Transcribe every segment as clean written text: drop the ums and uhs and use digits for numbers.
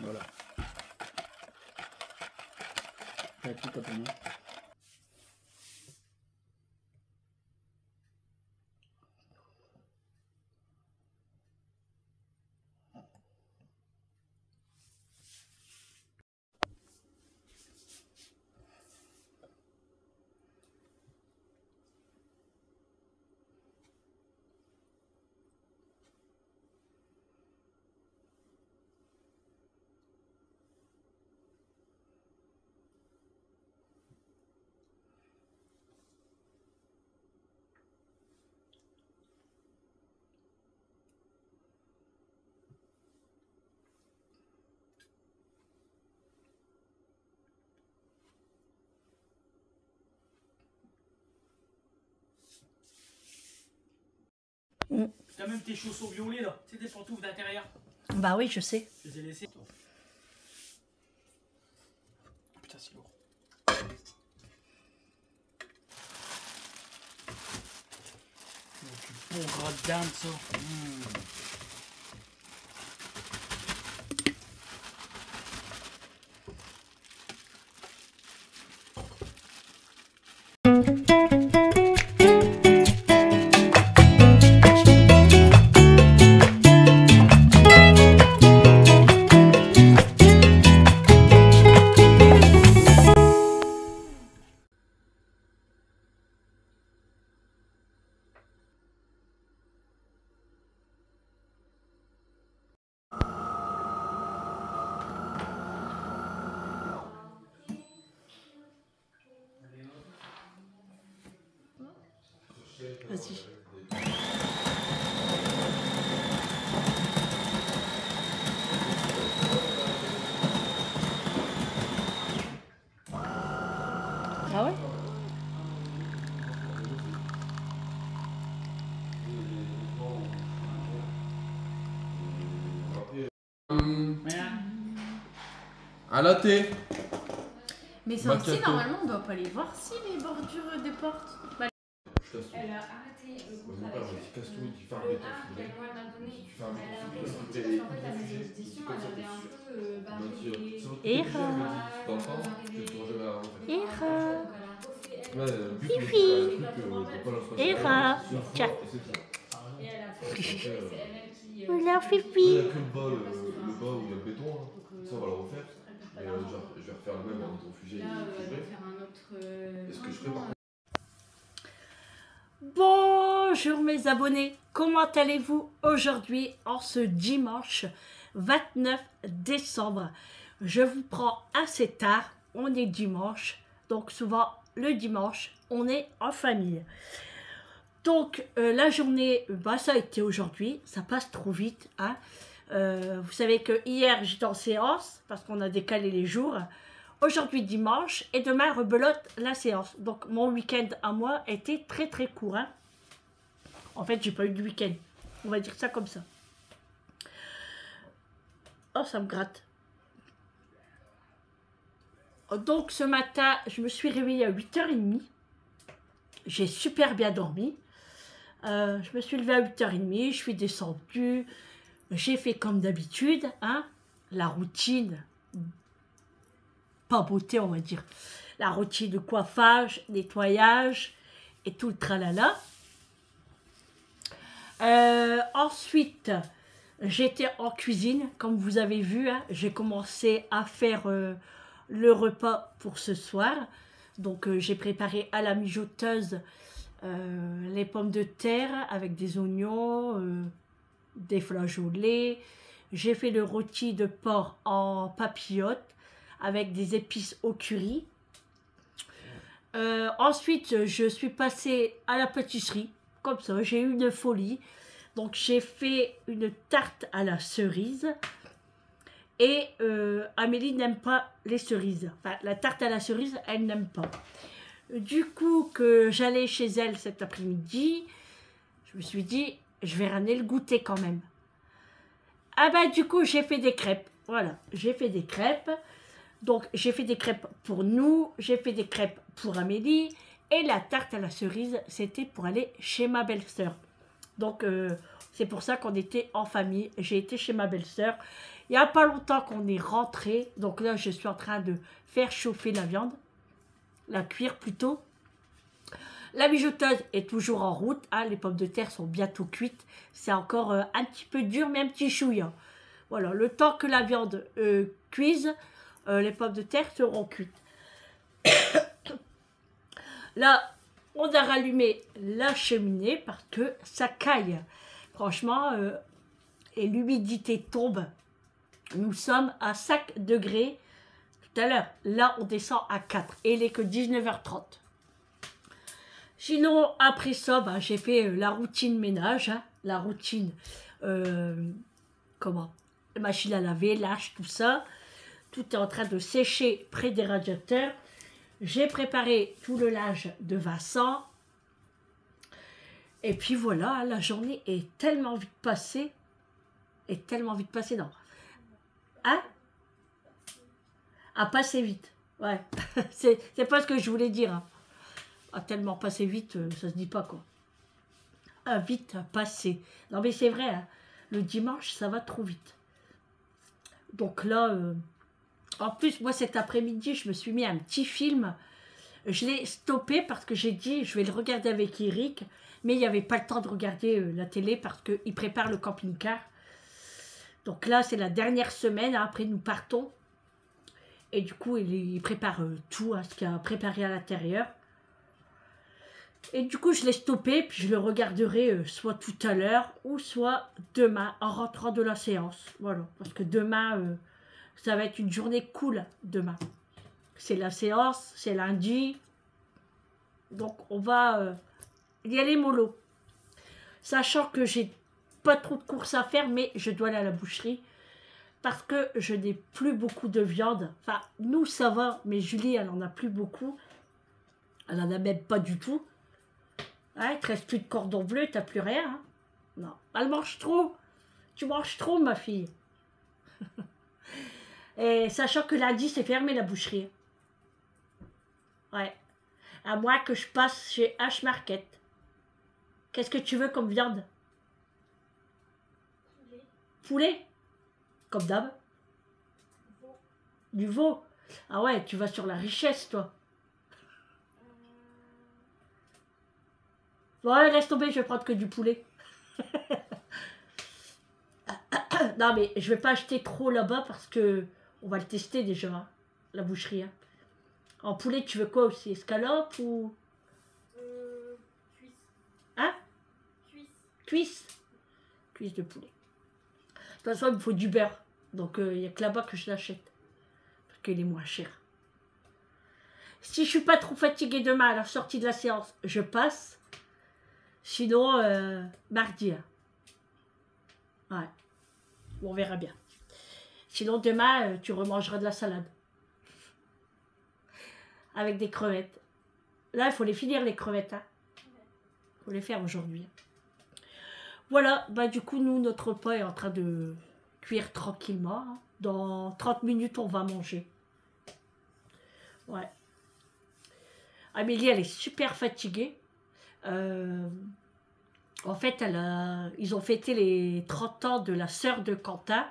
Voilà. T'as tout à donner. T'as même tes chaussons violets là, c'est des pantoufles d'intérieur. Bah oui, je sais. Je les ai laissés. Putain, c'est lourd. Du bon gras de dinde, ça. Vas-y. Ah ouais? Un latte. Mais ça aussi, normalement, on doit pas les voir si les bordures des portes. Bah, Elle a arrêté le contrat Mon père avec m'a dit casse-toi, tu fais un le béton A fibré. qu'elle m'a donné, Tu fais un elle a béton arrêté fibré, parce qu'en fait la maison d'édition elle avait un peu barré Et dans le temps, tu ne pourras jamais la refaire. Ira. donc elle a refait elle. Ouais, le but, Fifi. c'est un truc, t'as pas la Ira. Tiens. Et c'est tout. Et elle a fait c'est elle qui Oula, Après, il Fifi. n'y a que le bas où il y a le béton, hein. Ça on va le refaire. Mais genre, je vais refaire le même en réfugié là elle fibré. va faire un autre Est-ce que je ferai par Bonjour mes abonnés, comment allez-vous aujourd'hui en ce dimanche 29 décembre? Je vous prends assez tard, on est dimanche, donc souvent le dimanche, on est en famille. Donc la journée, ça a été aujourd'hui, ça passe trop vite. Hein. Vous savez que hier j'étais en séance parce qu'on a décalé les jours. Aujourd'hui dimanche et demain rebelote la séance. Donc mon week-end à moi était très très court. Hein. En fait, j'ai pas eu de week-end. On va dire ça comme ça. Oh, ça me gratte. Donc ce matin, je me suis réveillée à 8h30. J'ai super bien dormi. Je me suis levée à 8h30. Je suis descendue. J'ai fait comme d'habitude. Hein, la routine. Pas beauté, on va dire. La routine de coiffage, nettoyage et tout le tralala. Ensuite, j'étais en cuisine, comme vous avez vu. Hein, j'ai commencé à faire le repas pour ce soir. Donc, j'ai préparé à la mijoteuse les pommes de terre avec des oignons, des flageolets. J'ai fait le rôti de porc en papillote avec des épices au curry. Ensuite, je suis passée à la pâtisserie. Comme ça, j'ai eu une folie. Donc, j'ai fait une tarte à la cerise. Et Amélie n'aime pas les cerises. Enfin, la tarte à la cerise, elle n'aime pas. Du coup, que j'allais chez elle cet après-midi, je me suis dit, je vais ramener le goûter quand même. Ah bah, du coup, j'ai fait des crêpes. Voilà, j'ai fait des crêpes. Donc, j'ai fait des crêpes pour nous, j'ai fait des crêpes pour Amélie. Et la tarte à la cerise, c'était pour aller chez ma belle-sœur. Donc, c'est pour ça qu'on était en famille. J'ai été chez ma belle-sœur. Il n'y a pas longtemps qu'on est rentré. Donc là, je suis en train de faire chauffer la viande. La cuire plutôt. La mijoteuse est toujours en route. Hein, les pommes de terre sont bientôt cuites. C'est encore un petit peu dur, mais un petit chouille. Hein. Voilà, le temps que la viande cuise, les pommes de terre seront cuites. Là, on a rallumé la cheminée parce que ça caille. Franchement, et l'humidité tombe. Nous sommes à 5 degrés tout à l'heure. Là, on descend à 4 et il n'est que 19h30. Sinon, après ça, bah, j'ai fait la routine ménage. Hein, la routine, machine à laver, linge, tout ça. Tout est en train de sécher près des radiateurs. J'ai préparé tout le linge de Vincent. Et puis voilà, la journée est tellement vite passée. Non. Hein? À passer vite. Ouais. C'est pas ce que je voulais dire. Hein. A tellement passé vite, ça se dit pas quoi. Ah, vite passé. Non mais c'est vrai, hein. Le dimanche, ça va trop vite. Donc là, en plus, moi cet après-midi, je me suis mis un petit film. Je l'ai stoppé parce que j'ai dit, je vais le regarder avec Eric. Mais il n'y avait pas le temps de regarder la télé parce qu'il prépare le camping-car. Donc là, c'est la dernière semaine. Hein, après, nous partons. Et du coup, il prépare tout, hein, ce qu'il a préparé à l'intérieur. Et du coup, je l'ai stoppé. Puis je le regarderai soit tout à l'heure ou soit demain en rentrant de la séance. Voilà. Parce que demain, ça va être une journée cool demain. C'est la séance, c'est lundi. Donc, on va y aller mollo. Sachant que j'ai pas trop de courses à faire, mais je dois aller à la boucherie. Parce que je n'ai plus beaucoup de viande. Enfin, nous, ça va, mais Julie, elle en a plus beaucoup. Elle en a même pas du tout. Ouais, il te reste plus de cordon bleu, t'as plus rien. Hein. Non, elle mange trop. Tu manges trop, ma fille. Et sachant que lundi, c'est fermé la boucherie. Ouais. À moins que je passe chez H-Market. Qu'est-ce que tu veux comme viande? Poulet. Comme d'hab. Du veau. Ah ouais, tu vas sur la richesse, toi. Bon, allez, laisse tomber, je vais prendre que du poulet. Non, mais je vais pas acheter trop là-bas parce que on va le tester déjà, hein, la boucherie. Hein. En poulet, tu veux quoi aussi? Escalope ou... Cuisse. Hein? Cuisse. Cuisse. Cuisse de poulet. De toute façon, il me faut du beurre. Donc, il n'y a que là-bas que je l'achète. Parce qu'il est moins cher. Si je suis pas trop fatiguée demain à la sortie de la séance, je passe. Sinon, mardi. Hein. Ouais. Bon, on verra bien. Sinon, demain, tu remangeras de la salade. Avec des crevettes. Là, il faut les finir, les crevettes. Hein. Il faut les faire aujourd'hui. Voilà, bah du coup, nous, notre repas est en train de cuire tranquillement. Hein. Dans 30 minutes, on va manger. Ouais. Amélie, elle est super fatiguée. En fait, ils ont fêté les 30 ans de la sœur de Quentin.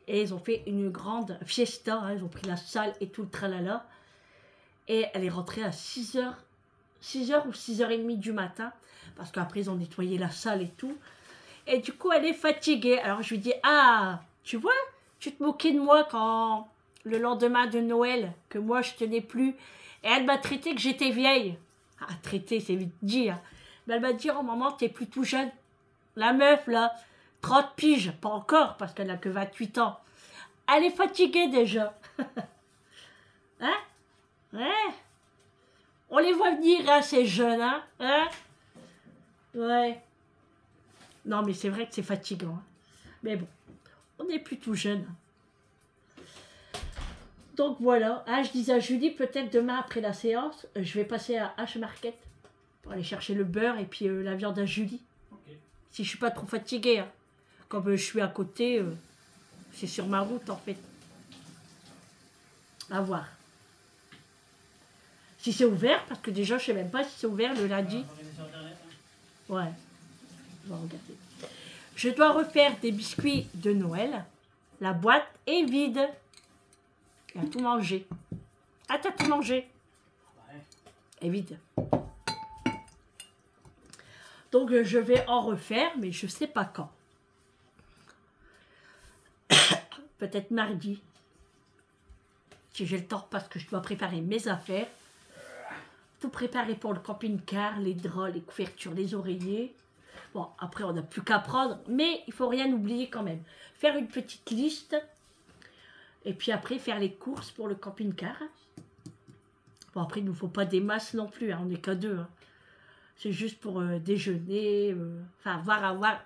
Et ils ont fait une grande fiesta. Hein. Ils ont pris la salle et tout le tralala. Et elle est rentrée à 6h ou 6h30 du matin. Parce qu'après, ils ont nettoyé la salle et tout. Et du coup, elle est fatiguée. Alors, je lui dis, ah, tu vois, tu te moquais de moi quand le lendemain de Noël, que moi, je tenais plus. Et elle m'a traité que j'étais vieille. Ah, traité, c'est vite dit. Hein. Mais elle m'a dit, oh maman, t'es plus tout jeune. La meuf, là, 30 piges, pas encore, parce qu'elle n'a que 28 ans. Elle est fatiguée déjà. Hein? Ouais. On les voit venir, hein, ces jeunes, hein? Hein? Ouais. Non, mais c'est vrai que c'est fatigant. Hein. Mais bon, on n'est plus tout jeune. Donc voilà. Ah, je disais à Julie, peut-être demain après la séance, je vais passer à H-Market pour aller chercher le beurre et puis la viande à Julie. Ok. Si je suis pas trop fatiguée. Hein. Comme je suis à côté, c'est sur ma route en fait. À voir. Si c'est ouvert, parce que déjà je sais même pas si c'est ouvert le lundi. Ouais. On va regarder. Je dois refaire des biscuits de Noël. La boîte est vide. Il a tout mangé. Ah, t'as tout mangé. Ouais. Elle est vide. Donc, je vais en refaire, mais je sais pas quand. Peut-être mardi. Si j'ai le temps, parce que je dois préparer mes affaires. Tout préparer pour le camping-car, les draps, les couvertures, les oreillers. Bon, après, on n'a plus qu'à prendre, mais il faut rien oublier quand même. Faire une petite liste, et puis après, faire les courses pour le camping-car. Bon, après, il ne nous faut pas des masses non plus, hein, on n'est qu'à deux. Hein. C'est juste pour déjeuner, enfin,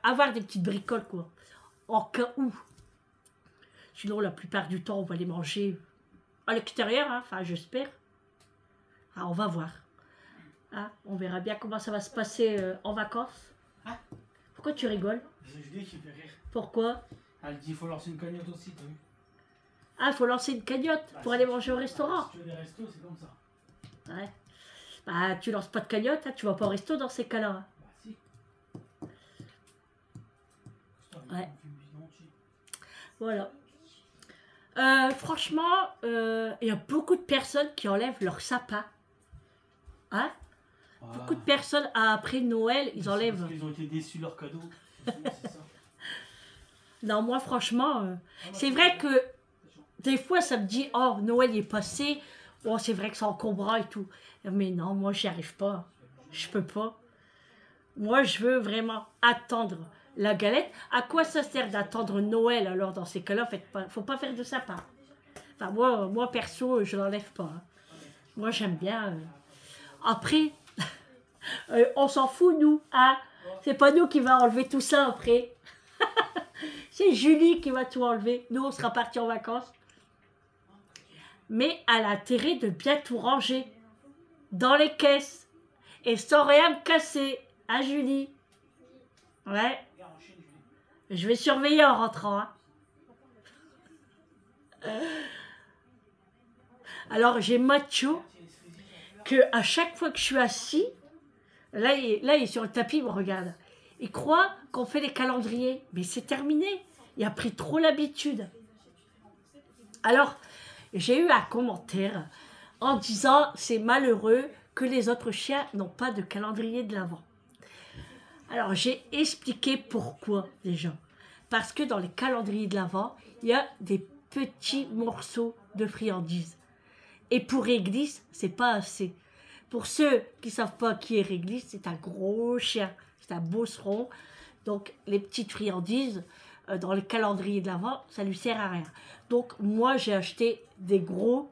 avoir des petites bricoles, quoi. En cas où. Sinon, la plupart du temps, on va les manger à l'extérieur, hein, enfin, j'espère. Ah, on va voir. Ah, on verra bien comment ça va se passer en vacances. Ah. Pourquoi tu rigoles? C'est Julie qui fait rire. Pourquoi? Elle dit il faut lancer une cagnotte aussi, t'as vu? Ah, il faut lancer une cagnotte pour aller manger au restaurant. Si tu veux des restos, c'est comme ça. Ouais. Bah, tu lances pas de cagnotte, hein, tu vas pas au resto dans ces cas-là. Bah si. Ouais. On fait une bidon dessus. Voilà. Franchement, il y a beaucoup de personnes qui enlèvent leur sapin. Hein? Beaucoup de personnes, après Noël, ils enlèvent. Parce qu'ils ont été déçus de leur cadeau. C'est ça. Non, moi, franchement, c'est vrai que des fois, ça me dit, oh, Noël est passé. Oh, c'est vrai que c'est encombrant et tout. Mais non, moi, j'y arrive pas. Je peux pas. Moi, je veux vraiment attendre la galette. À quoi ça sert d'attendre Noël alors dans ces cas-là? Faut pas faire de sapin. Enfin, moi perso, je l'enlève pas. Hein. Moi, j'aime bien. Après, on s'en fout, nous. Hein? C'est pas nous qui va enlever tout ça après. C'est Julie qui va tout enlever. Nous, on sera partis en vacances. Mais elle a intérêt de bien tout ranger dans les caisses et sans rien me casser. Hein, Julie? Ouais. Je vais surveiller en rentrant. Hein. Alors, j'ai Macho que à chaque fois que je suis assis, là, il est sur le tapis, il me regarde. Il croit qu'on fait les calendriers. Mais c'est terminé. Il a pris trop l'habitude. Alors, j'ai eu un commentaire en disant « C'est malheureux que les autres chiens n'ont pas de calendrier de l'Avent. » Alors, j'ai expliqué pourquoi, déjà. Parce que dans les calendriers de l'Avent, il y a des petits morceaux de friandises. Et pour Réglisse, c'est pas assez. Pour ceux qui ne savent pas qui est Réglisse, c'est un gros chien. C'est un bosseron. Donc, les petites friandises, dans le calendrier de l'Avent, ça lui sert à rien. Donc, moi, j'ai acheté des gros.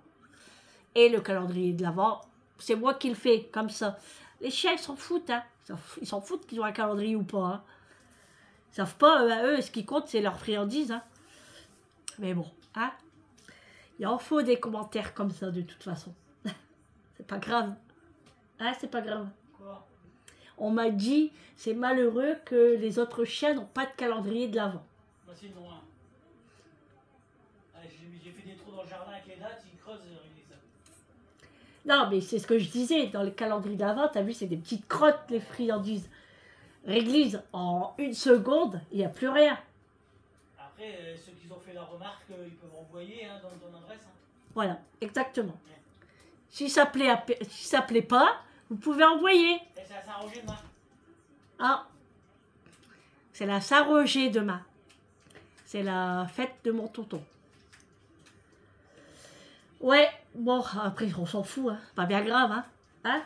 Et le calendrier de l'Avent, c'est moi qui le fais, comme ça. Les chiens, ils s'en foutent, hein. Ils s'en foutent qu'ils ont un calendrier ou pas, hein. Ils savent pas, eux, ce qui compte, c'est leur friandise, hein. Mais bon, hein. Il en faut des commentaires comme ça, de toute façon. C'est pas grave. Hein, c'est pas grave. Quoi? On m'a dit, c'est malheureux que les autres chiens n'ont pas de calendrier de l'Avent. Moi, c'est non. J'ai fait des trous dans le jardin avec les dates, ils creusent ça. Non, mais c'est ce que je disais. Dans le calendrier de l'Avent, t'as vu, c'est des petites crottes, les friandises. Réglise, en 1 seconde, il n'y a plus rien. Après, ceux qui ont fait la remarque, ils peuvent envoyer hein, dans ton adresse. Hein. Voilà, exactement. Si ça plaît pas, vous pouvez envoyer. Et c'est à Saint-Roger demain. Ah, c'est la Saint-Roger demain. C'est la fête de mon tonton. Ouais, bon, après, on s'en fout, hein. Pas bien grave, hein. Hein?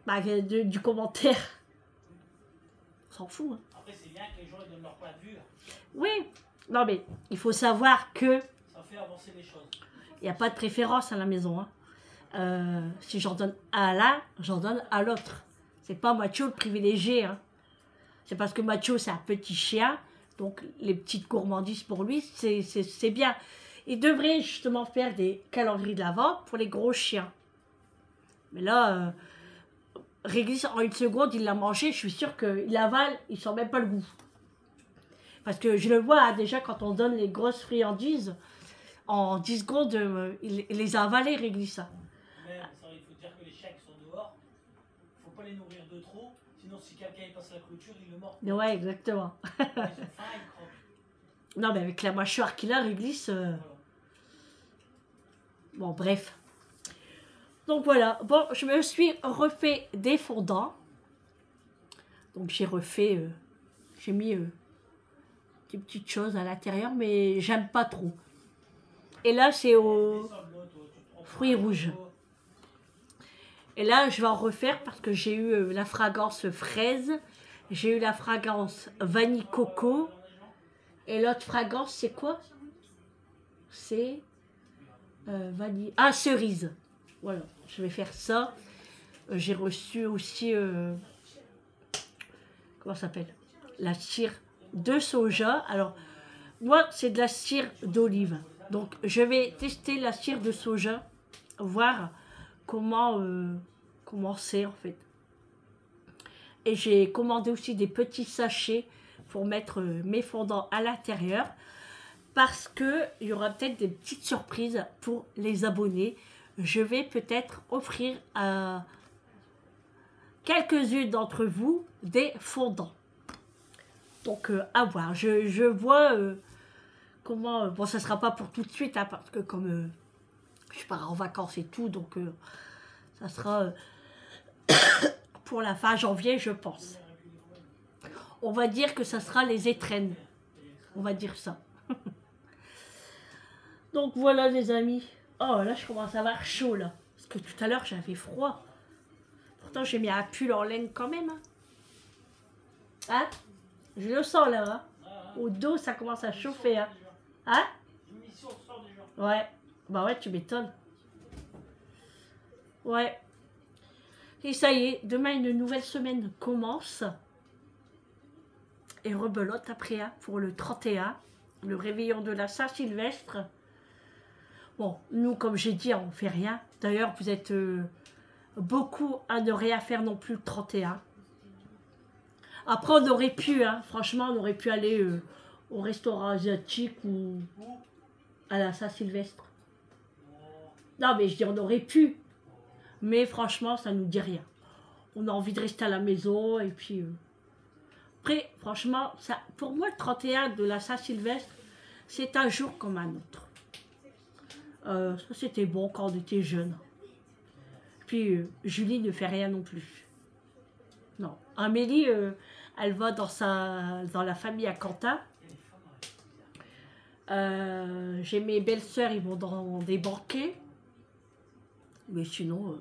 Bah, du commentaire. On s'en fout, hein. Après, c'est bien que les gens ils donnent leur point de vue. Là. Oui, non, mais il faut savoir que Ça fait avancer les choses. il n'y a pas de préférence à la maison, hein. Si j'en donne à l'un, j'en donne à l'autre. C'est pas Macho le privilégié, hein. C'est parce que Macho, c'est un petit chien, donc les petites gourmandises pour lui, c'est bien. Il devrait justement faire des calendriers de l'Avent pour les gros chiens. Mais là, Réglisse, en 1 seconde, il l'a mangé, je suis sûre qu'il avale, il sent même pas le goût. Parce que je le vois, hein, déjà, quand on donne les grosses friandises, en 10 secondes, il les a avalées, Réglisse. Mais ça, il faut dire que les chiens qui sont dehors, il ne faut pas les nourrir de trop, sinon si quelqu'un passe la clôture, il le mord. Ouais, exactement. Ils ont faim, ils croquent. Non, mais avec la mâchoire qu'il a, Réglisse... Bon, bref. Donc voilà. Bon, je me suis refait des fondants. Donc j'ai refait... j'ai mis des petites choses à l'intérieur, mais j'aime pas trop. Et là, c'est aux fruits rouges. Et là, je vais en refaire parce que j'ai eu la fragrance fraise. J'ai eu la fragrance vanille coco. Et l'autre fragrance, c'est quoi? C'est vanille. Ah, cerise. Voilà, je vais faire ça. J'ai reçu aussi... comment ça s'appelle? La cire de soja. Alors, moi, c'est de la cire d'olive. Donc, je vais tester la cire de soja. Voir comment c'est, en fait. Et j'ai commandé aussi des petits sachets pour mettre mes fondants à l'intérieur. Parce qu'il y aura peut-être des petites surprises pour les abonnés. Je vais peut-être offrir à quelques-unes d'entre vous des fondants. Donc, à voir. Je vois comment... bon, ça ne sera pas pour tout de suite, hein, parce que comme je pars en vacances et tout, donc ça sera pour la fin janvier, je pense. On va dire que ça sera les étrennes. On va dire ça. Donc, voilà, les amis. Oh, là, je commence à avoir chaud, là. Parce que tout à l'heure, j'avais froid. Pourtant, j'ai mis un pull en laine quand même. Hein? Je le sens là, hein. Au dos, ça commence à chauffer, hein. Hein? Ouais. Bah ouais, tu m'étonnes. Ouais. Et ça y est, demain, une nouvelle semaine commence. Et rebelote après, hein, pour le 31, le réveillon de la Saint-Sylvestre. Bon, nous, comme j'ai dit, on fait rien. D'ailleurs, vous êtes beaucoup à ne rien faire non plus le 31. Après, on aurait pu, hein, franchement, on aurait pu aller au restaurant asiatique ou à la Saint-Sylvestre. Non, mais je dis, on aurait pu. Mais franchement, ça nous dit rien. On a envie de rester à la maison et puis... Après, franchement, ça, pour moi, le 31 de la Saint-Sylvestre, c'est un jour comme un autre. Ça, c'était bon quand on était jeunes. Puis, Julie ne fait rien non plus. Non. Amélie, elle va dans la famille à Quentin. J'ai mes belles-sœurs, ils vont dans des banquets. Mais sinon...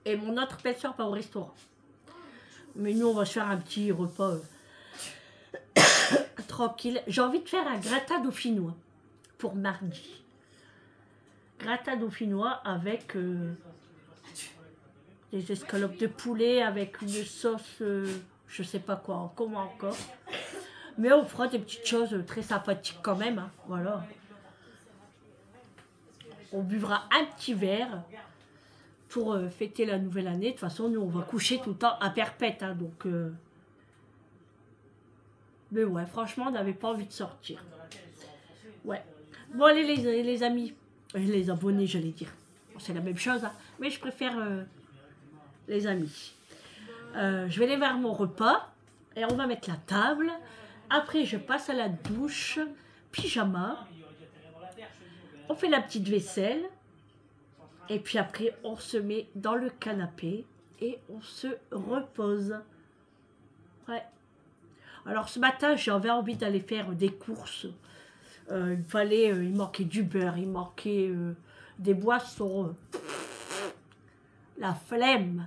et mon autre belle-sœur va au restaurant. Mais nous, on va se faire un petit repas tranquille. J'ai envie de faire un gratin dauphinois pour mardi. Gratin dauphinois avec des escalopes de poulet, avec une sauce, je sais pas quoi, comment encore. Mais on fera des petites choses très sympathiques quand même. Hein, voilà. On buvra un petit verre pour fêter la nouvelle année. De toute façon, nous, on va coucher tout le temps à perpète. Hein, donc, mais ouais, franchement, on n'avait pas envie de sortir. Ouais. Bon, allez, les amis. Les abonnés, j'allais dire. Bon, c'est la même chose, hein, mais je préfère les amis. Je vais aller vers mon repas. Et on va mettre la table. Après, je passe à la douche. Pyjama. On fait la petite vaisselle. Et puis après, on se met dans le canapé et on se repose. Ouais. Alors ce matin, j'avais envie d'aller faire des courses. Il manquait du beurre, il manquait des boissons. La flemme.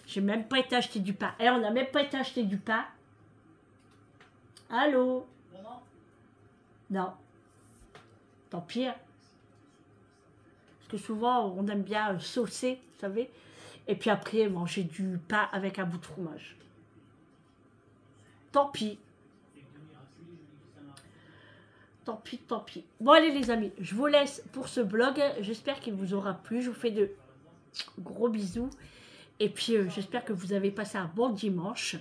J'ai même pas été acheter du pain. Et on n'a même pas été acheter du pain. Allô? Non. Tant pis. Hein. Que souvent on aime bien saucer, vous savez, et puis après manger du pain avec un bout de fromage. Tant pis. Tant pis, tant pis. Bon allez les amis, je vous laisse pour ce vlog. J'espère qu'il vous aura plu. Je vous fais de gros bisous. Et puis j'espère que vous avez passé un bon dimanche.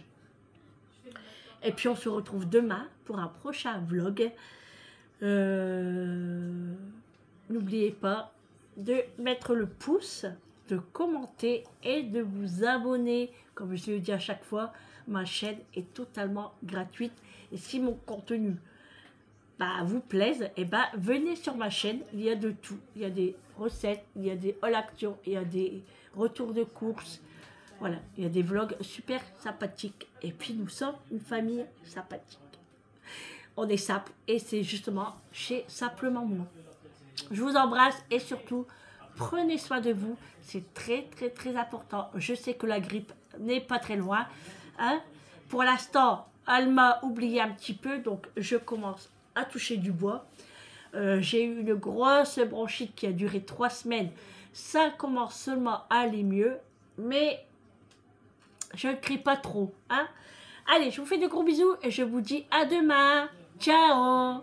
Et puis on se retrouve demain pour un prochain vlog. N'oubliez pas de mettre le pouce, de commenter et de vous abonner. Comme je le dis à chaque fois, ma chaîne est totalement gratuite. Et si mon contenu vous plaisent, et venez sur ma chaîne, il y a de tout. Il y a des recettes, il y a des haul actions, il y a des retours de courses. Voilà, il y a des vlogs super sympathiques. Et puis nous sommes une famille sympathique. On est simple et c'est justement chez Simplement Moi. Je vous embrasse et surtout, prenez soin de vous. C'est très très très important. Je sais que la grippe n'est pas très loin. Hein. Pour l'instant, elle m'a oublié un petit peu, donc je commence à toucher du bois. J'ai eu une grosse bronchite qui a duré 3 semaines. Ça commence seulement à aller mieux, mais je ne crie pas trop. Hein. Allez, je vous fais de gros bisous et je vous dis à demain. Ciao!